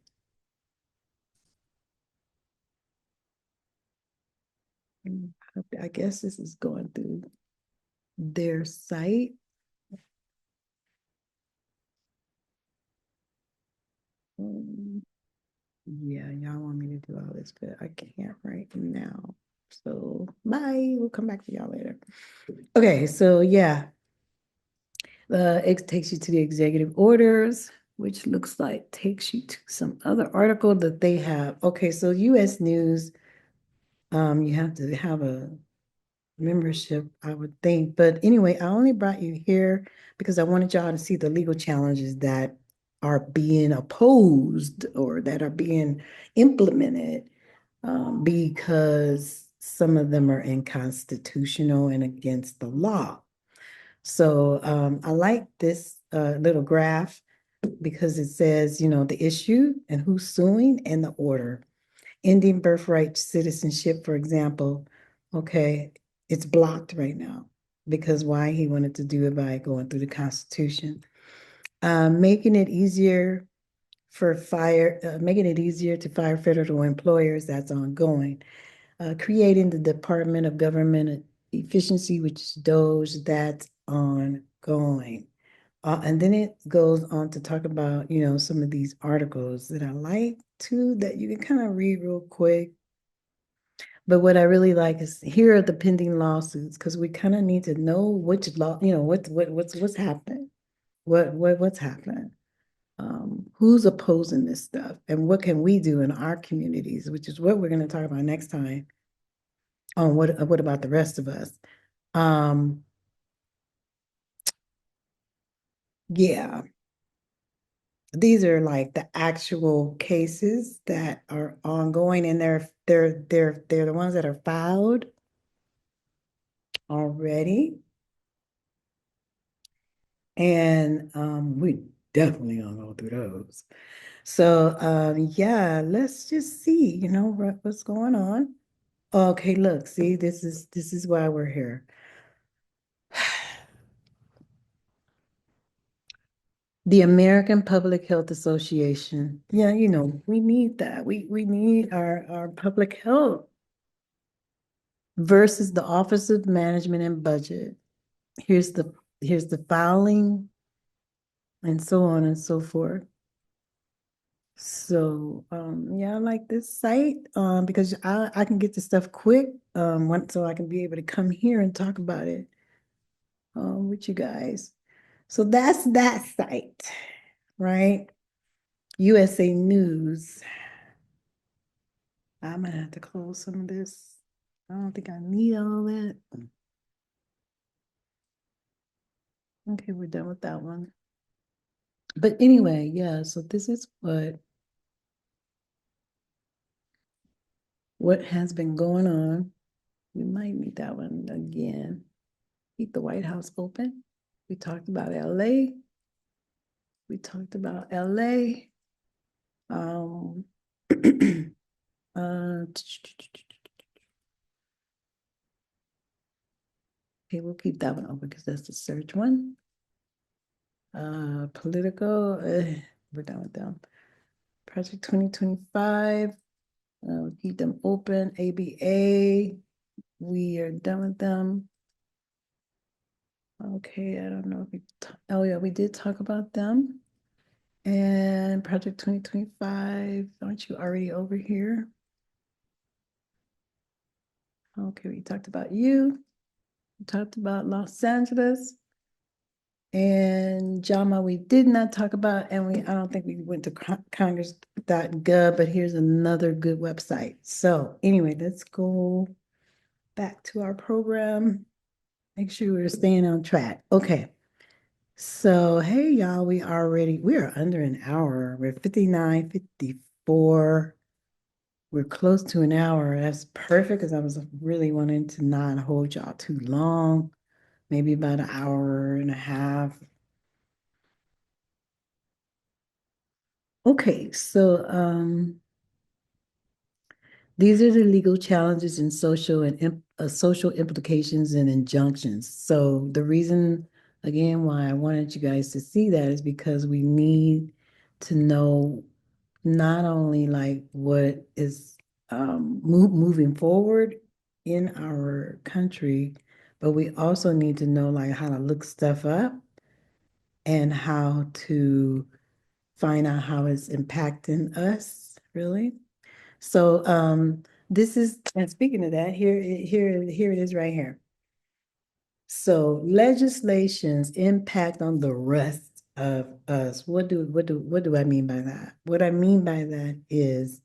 I guess this is going through their site. Yeah, y'all want me to do all this, but I can't right now. So bye. We'll come back to y'all later. Okay, so yeah, it takes you to the executive orders, which looks like takes you to some other article that they have. Okay, so US News, you have to have a membership, I would think. But anyway, I only brought you here because I wanted y'all to see the legal challenges that are being opposed or that are being implemented, because some of them are unconstitutional and against the law. So I like this little graph because it says, the issue and who's suing and the order. Ending birthright citizenship, for example, okay, it's blocked right now because why? He wanted to do it by going through the Constitution. Making it easier making it easier to fire federal employers, that's ongoing. Creating the Department of Government Efficiency, which is DOGE, that's ongoing. And then it goes on to talk about, some of these articles that I like too, that you can kind of read real quick. But what I really like is here are the pending lawsuits because we kind of need to know which law, what's happening, what's happening, who's opposing this stuff, and what can we do in our communities, which is what we're going to talk about next time. On what about the rest of us? Um, yeah, these are like the actual cases that are ongoing, and they're the ones that are filed already. And we definitely gonna go through those. So yeah, let's just see, what's going on. Okay, look, see, this is why we're here. The American Public Health Association. Yeah, we need that. We need our public health versus the Office of Management and Budget. Here's the filing and so on and so forth. So yeah, I like this site because I can get the stuff quick so I can be able to come here and talk about it with you guys. So that's that site, right? USA News. I'm gonna have to close some of this. I don't think I need all that. Okay, we're done with that one. But anyway, yeah, so this is what has been going on. We might need that one again. Keep the White House open. We talked about LA. We talked about LA. Okay, we'll keep that one open because that's the search one. Political, we're done with them. Project 2025, we'll keep them open. ABA, we are done with them. Okay, I don't know if oh yeah, we did talk about them. And Project 2025, aren't you already over here? Okay, we talked about you. We talked about Los Angeles. And JAMA, we did not talk about, and I don't think we went to Congress.gov, but here's another good website. So anyway, let's go back to our program. Make sure we're staying on track. Okay. So hey y'all, we are under an hour. We're 59:54. We're close to an hour. That's perfect because I was really wanting to not hold y'all too long, maybe about an hour and a half. Okay, so these are the legal challenges and social implications and injunctions. So the reason, again, why I wanted you guys to see that is because we need to know not only like what is moving forward in our country, but we also need to know like how to look stuff up and how to find out how it's impacting us Really? So this is, and speaking of that, here it is right here. So legislation's impact on the rest of us. What do I mean by that? What I mean by that is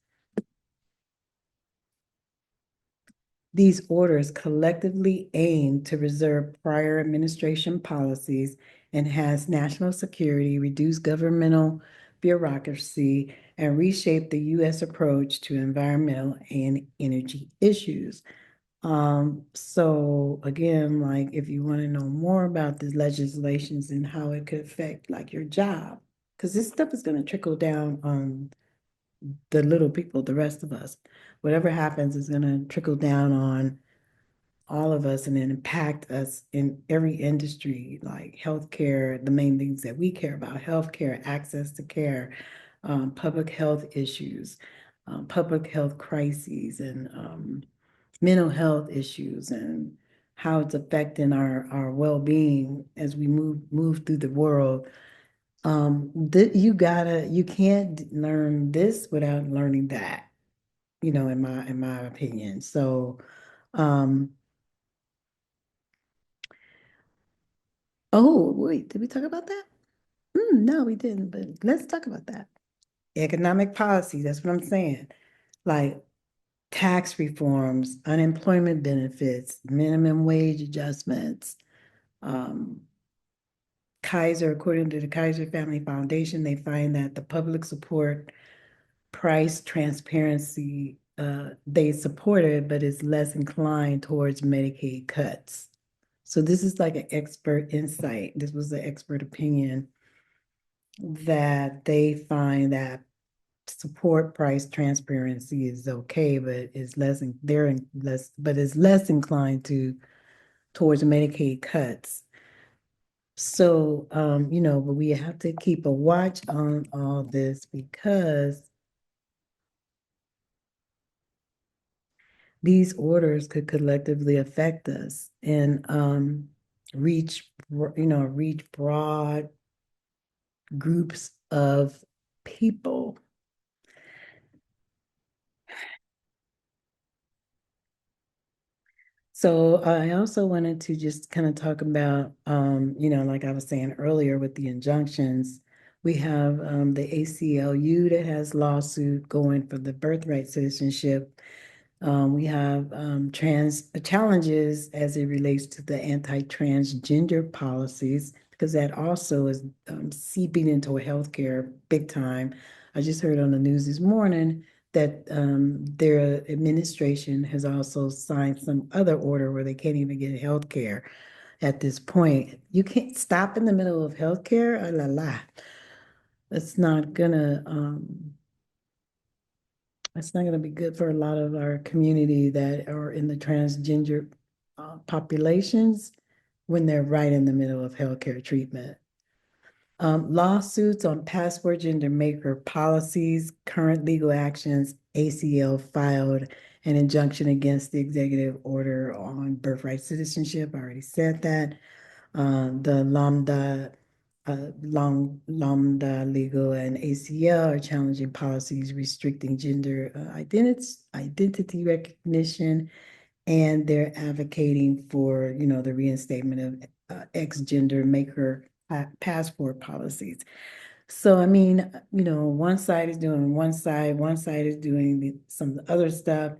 these orders collectively aim to reserve prior administration policies, enhance national security, reduce governmental bureaucracy, and reshape the U.S. approach to environmental and energy issues. So again, like if you want to know more about these legislations and how it could affect like your job, because this stuff is going to trickle down on the little people, the rest of us. Whatever happens is going to trickle down on all of us and then impact us in every industry, like healthcare, the main things that we care about, healthcare, access to care, public health issues, public health crises, and mental health issues, and how it's affecting our well-being as we move through the world. You can't learn this without learning that, in my opinion. So, um, oh, wait, did we talk about that? No, we didn't, but let's talk about that. Economic policy, that's what I'm saying. Like tax reforms, unemployment benefits, minimum wage adjustments. Kaiser, according to the Kaiser Family Foundation, they find that the public support price transparency, they support it, but it's less inclined towards Medicaid cuts. So this is like an expert insight. This was the expert opinion that they find that support price transparency is okay, but is less they're less, but is less inclined towards Medicaid cuts. So but we have to keep a watch on all this because these orders could collectively affect us and reach broad groups of people. So I also wanted to just kind of talk about, like I was saying earlier with the injunctions, we have the ACLU that has lawsuit going for the birthright citizenship. We have trans challenges as it relates to the anti-transgender policies, because that also is seeping into healthcare big time. I just heard on the news this morning that their administration has also signed some other order where they can't even get healthcare at this point. You can't stop in the middle of healthcare. Ah, la la. It's not gonna it's not gonna be good for a lot of our community that are in the transgender populations when they're right in the middle of healthcare treatment. Lawsuits on passport gender maker policies, current legal actions, ACL filed an injunction against the executive order on birthright citizenship. I already said that. The Lambda Legal and ACL are challenging policies restricting gender identity recognition, and they're advocating for, the reinstatement of ex-gender maker passport policies. So, I mean, one side is doing some other stuff.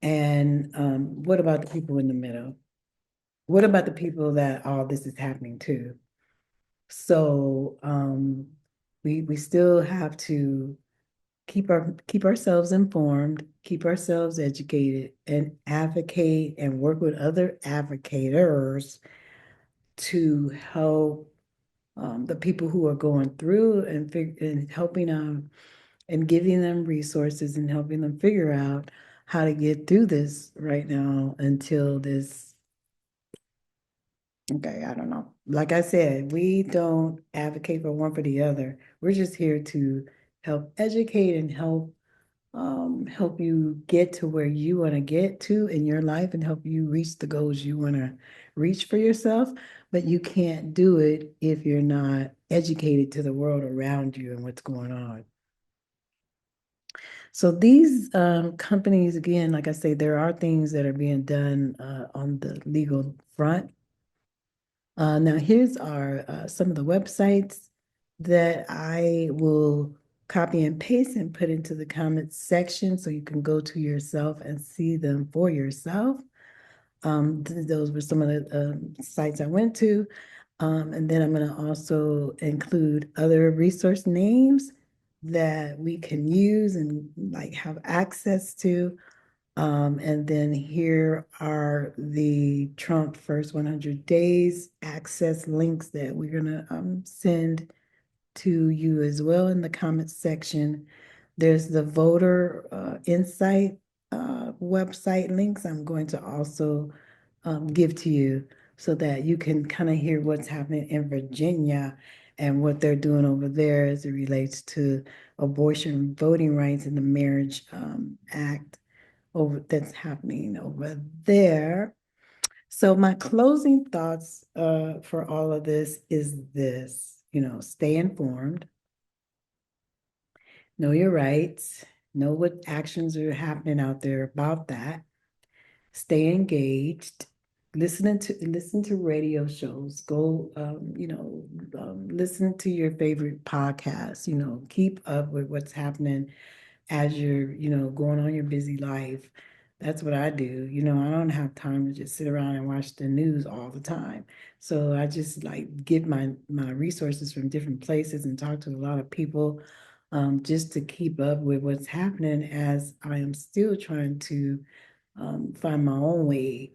And what about the people in the middle? What about the people that all this is happening to? So we still have to keep ourselves informed, keep ourselves educated, and advocate and work with other advocators to help the people who are going through and helping them and giving them resources and helping them figure out how to get through this right now until this. Okay, I don't know. Like I said, we don't advocate for one for the other. We're just here to help educate and help you get to where you want to get to in your life and help you reach the goals you want to reach for yourself. But you can't do it if you're not educated to the world around you and what's going on. So these companies, again, like I say, there are things that are being done on the legal front. Now, here's our some of the websites that I will copy and paste and put into the comments section so you can go to yourself and see them for yourself. Those were some of the sites I went to. And then I'm going to also include other resource names that we can use and like have access to. And then here are the Trump first 100 days access links that we're going to send to you as well in the comments section. There's the voter insight website links I'm going to also give to you so that you can kind of hear what's happening in Virginia and what they're doing over there as it relates to abortion voting rights and the Marriage Act over that's happening over there. So my closing thoughts for all of this is this, stay informed, know your rights, know what actions are happening out there about that, stay engaged, listen to radio shows, go listen to your favorite podcasts, keep up with what's happening as you're, going on your busy life. That's what I do. I don't have time to just sit around and watch the news all the time. So I just like get my resources from different places and talk to a lot of people just to keep up with what's happening as I am still trying to find my own way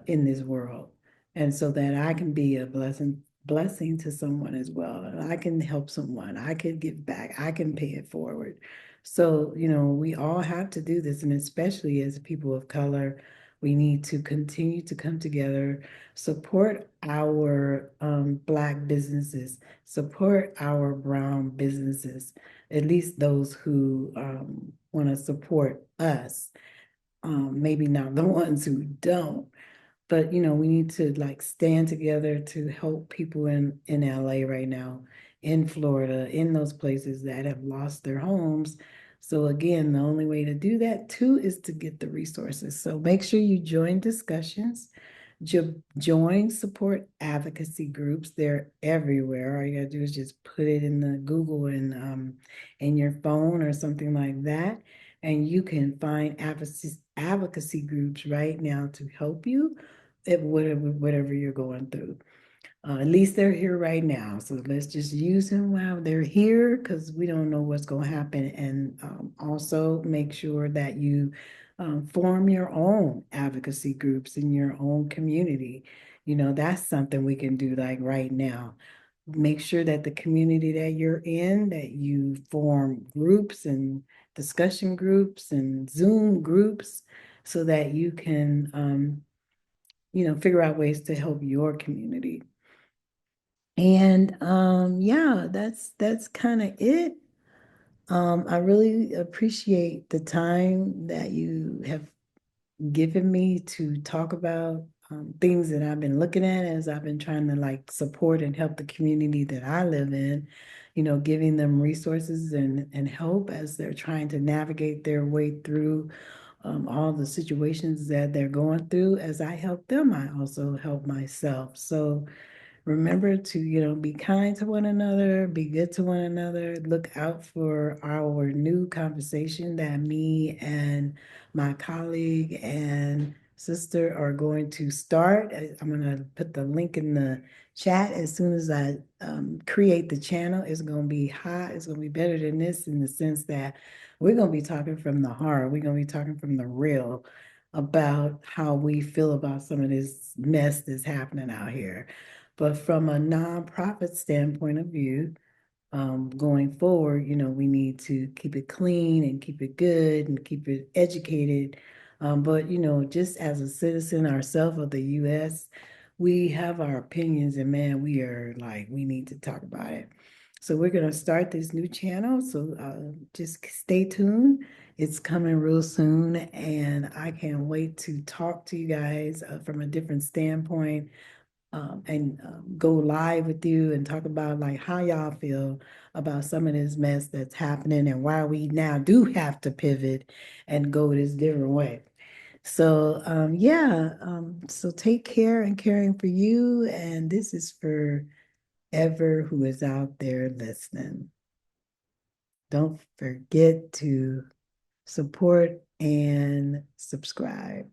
in this world, and so that I can be a blessing to someone as well. And I can help someone. I can give back. I can pay it forward. So we all have to do this, and especially as people of color, we need to continue to come together, support our Black businesses, support our brown businesses, at least those who want to support us, maybe not the ones who don't, but we need to like stand together to help people in LA right now, in Florida, in those places that have lost their homes. So again, the only way to do that too is to get the resources. So make sure you join discussions. Join support advocacy groups. They're everywhere. All you gotta do is just put it in the Google and in your phone or something like that, and you can find advocacy groups right now to help you at whatever you're going through. At least they're here right now. So let's just use them while they're here because we don't know what's going to happen. And also make sure that you form your own advocacy groups in your own community. That's something we can do like right now. Make sure that the community that you're in, that you form groups and discussion groups and Zoom groups so that you can, figure out ways to help your community. And yeah, that's kind of it. I really appreciate the time that you have given me to talk about things that I've been looking at as I've been trying to like support and help the community that I live in, giving them resources and help as they're trying to navigate their way through all the situations that they're going through. As I help them, I also help myself. So remember to, be kind to one another, be good to one another. Look out for our new conversation that me and my colleague and sister are going to start. I'm going to put the link in the chat as soon as I create the channel. It's going to be hot. It's going to be better than this in the sense that we're going to be talking from the heart. We're going to be talking from the real about how we feel about some of this mess that's happening out here. But from a nonprofit standpoint of view, going forward, we need to keep it clean and keep it good and keep it educated. But, just as a citizen ourselves of the US, we have our opinions, and man, we are like, we need to talk about it. So we're going to start this new channel. So just stay tuned. It's coming real soon, and I can't wait to talk to you guys from a different standpoint and go live with you and talk about like how y'all feel about some of this mess that's happening and why we now do have to pivot and go this different way. So yeah, so take care and caring for you. And this is for ever who is out there listening. Don't forget to support and subscribe.